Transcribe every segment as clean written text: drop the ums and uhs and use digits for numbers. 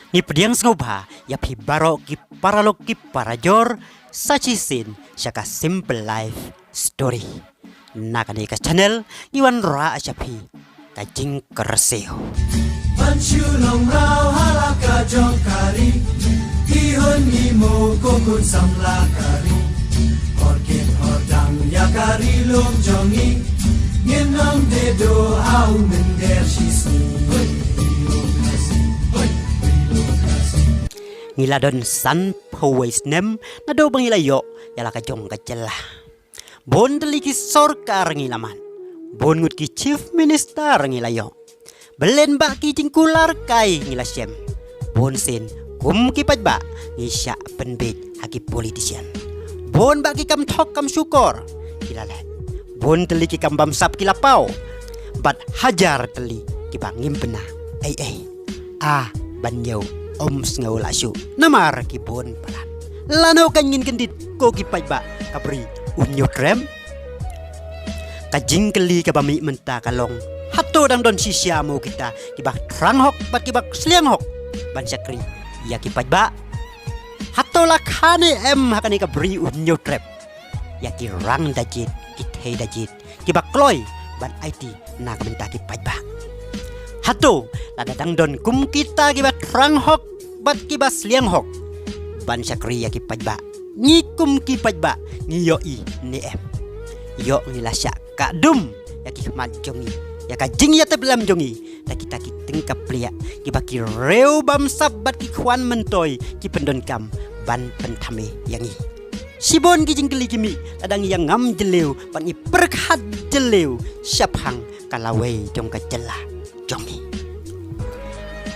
Ni pediang snoba ya pi barok ki paralog ki parajor sachisin syaka simple life story. Nakani ka channel iwan ra achapi ka jing kerseo. Manchulong rao halaka jongkari Ihon imo kokun samlakari Orkin hodang yakari lom jongi Ngenong dedo au mender shisni Ngiladon san powais nem nado bangilayo yala ka jong ka jela. Bon deli ki sorkar ngilaman. Bon ngut ki chief minister ngilayo. Belen ba ki jingkular kai ngilasem. Bon sen kum ki pajba ngisya penbet haki politician. Bon ba ki kam thok kam syukor kilale. Bon deli ki kam bamsap kilapau. Bat hajar deli ki bangim bena. Ai. Banyo om ngau lasu namar ki bon palan lano kangin kendit ko ki pajba kabri unyo krem kajing keli ka bami menta kalong hato dang don sisya mo kita ki bak trang hok bat ki bak sliang hok ban sakri ya ki pajba hato la khane em hakani kabri unyo krem ya ki rang dajit ki thei dajit ki bak kloy ban IT na menta ki pajba hato lada dang don kum kita ki bat rang hok bat ki bas liang hok ban sakri ya ki pajba ni kum ki pajba ni yo I ni em yo ni lasya ka dum ya ki mat jongi ya ka jing ya teblam jongi ta kita ki tingkap plia ki baki reu bam sab bat ki khwan mentoy ki pendon kam ban pentame yangi sibon ki jing keli kimi ladang yang ngam jeleu ban ni perkhat jeleu syapang kalawe jong ka jela jongi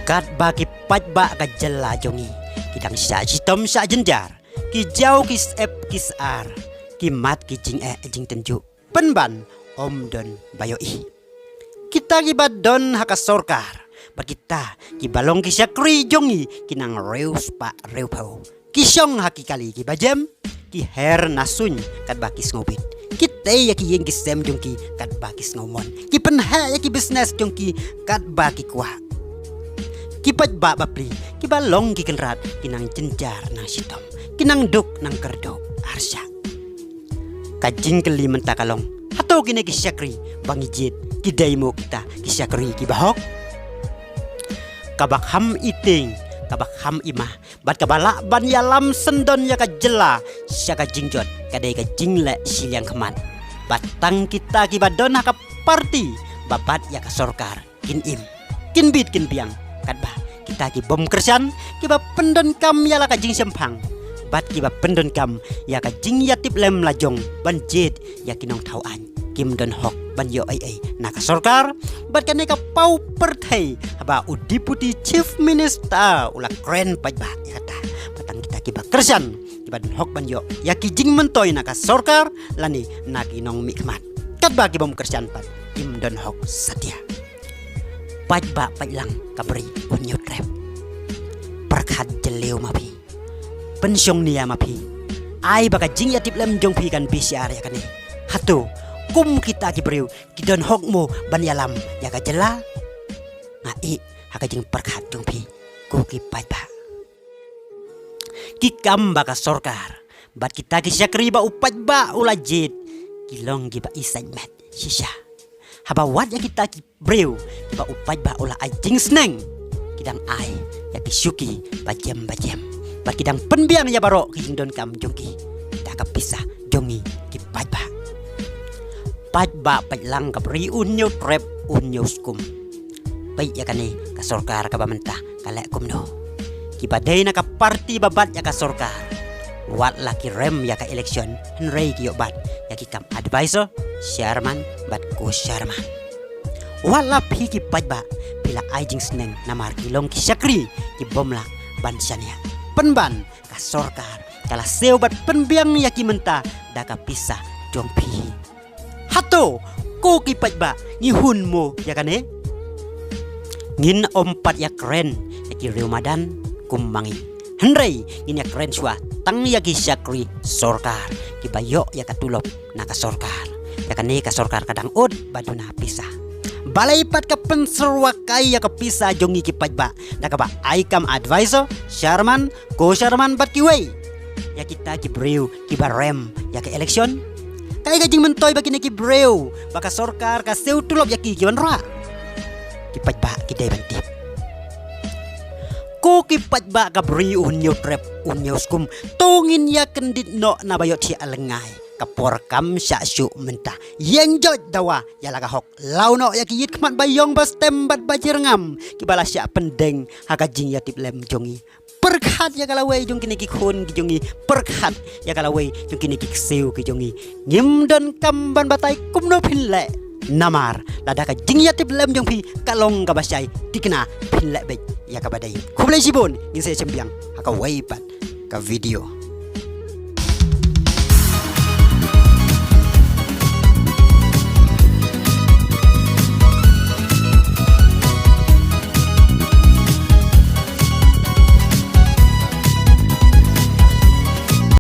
kat bagi pajba ka jela jongi kidang sa jitom sa jenjar ki jau ki ep kis ar ki mat ki jing jing tenju penban om don bayoi kita ki badon haka sorkar bat kita ki balong ki sakri jongi kinang reus pa reu pau ki syong haki kali ki bajem ki her nasun kat bakis ngobit kita ya ki yeng ki sem jongki kat bakis ngomon ki penha ya ki business jongki kat baki kuah kipat ba bapli ki balong ki kenrat kinang jenjar nang sitom kinang duk nang kerdok arsya kajing keli menta kalong hato kine ki syakri bangijit ki daimo kita ki syakri ki bahok kabak ham iting kabak ham imah bat kabala ban yalam sendon ya ka jela syaka jingjot kadai ka jingle siliang keman batang kita ki badon ka parti babat ya ka sorkar kin im kin bit kin biang kadba kita ki bom kersan ki ba pendon kam ya la ka jing sempang bat ki ba pendon kam ya ka jing yatip lem lajong ban jet ya kinong thau an kim don hok ban yo ai na ka sorkar bat ka ne ka pau perthai ba udiputi chief minister ula kren pajba ya ta batang kita ki ba kersan ki ba don hok ban yo ya ki jing mentoy na ka sorkar lani na kinong mikmat kat ba ki bom kersan pat kim don hok satya pajba pajlang kabri unyo trap perkhat jeleu mapi pensyong nia mapi ai baka jing yatip lem jong pi kan PCR ya kani hatu kum kita ki breu ki don hokmo ban yalam ya ka jela ngai haka jing perkhat jong pi ku ki pajba ki kam baka sorkar bat kita ki syakri ba upajba ulajit kilong gi ba isaimet shisha haba wat ya kita ki breu ba upaj ba ola ajing sneng kidang ai ya ki syuki bajem bat kidang penbiang ya baro ki don kam jongki kita ka pisah jongi ki pajba pajlang ka bri unyo trep unyo skum pai ya kani ka sorkar ka bamenta kalek kumno ki badai na ka parti babat ya ka sorkar wat laki rem ya ka election henrei ki yobat ya ki kam advisor Sharman bat ko Sharman wala pi ki pajba pila ajing sneng namar kilong ki syakri ki bomla ban syania penban ka sorkar kala seu bat penbiang ya ki menta da ka pisah jong pi hato ko ki pajba ni hun mo ya kane ngin ompat ya keren ya ki reumadan kummangi henrei ngin ya keren swa tang ya ki syakri sorkar ki bayo ya katulop na ka sorkar ya kane ka sorkar kadang od baduna pisah balai pat ka penserwakai ya ka pisa jongi ki pajba da ka ba aikam advisor Sharman ko Sharman bat ki wei ya kita ki breu ki barem ya ka election kai ka jing mentoy bagi ki breu baka sorkar ka seu tulop ya ki banra ki pajba ki dai banti ko ki pajba ka breu unyo trap unyo skum tongin ya kendit no na bayot si alengai kapor kam sya syu mentah yang jot dawa ya laga hok launo ya ki yit kmat bayong bas tembat bajir ngam ki balas sya pendeng haka jing ya tip lem jongi perkhat ya kala wei jong kini ki khon ki jongi perkhat ya kala wei jong kini ki seu ki jongi ngim don kam ban batai kumno phinle namar lada ka jing ya tip lem jong pi kalong ka basai tikna phinle be ya ka badai khublai sibon ngin se chembiang haka wei pat ka video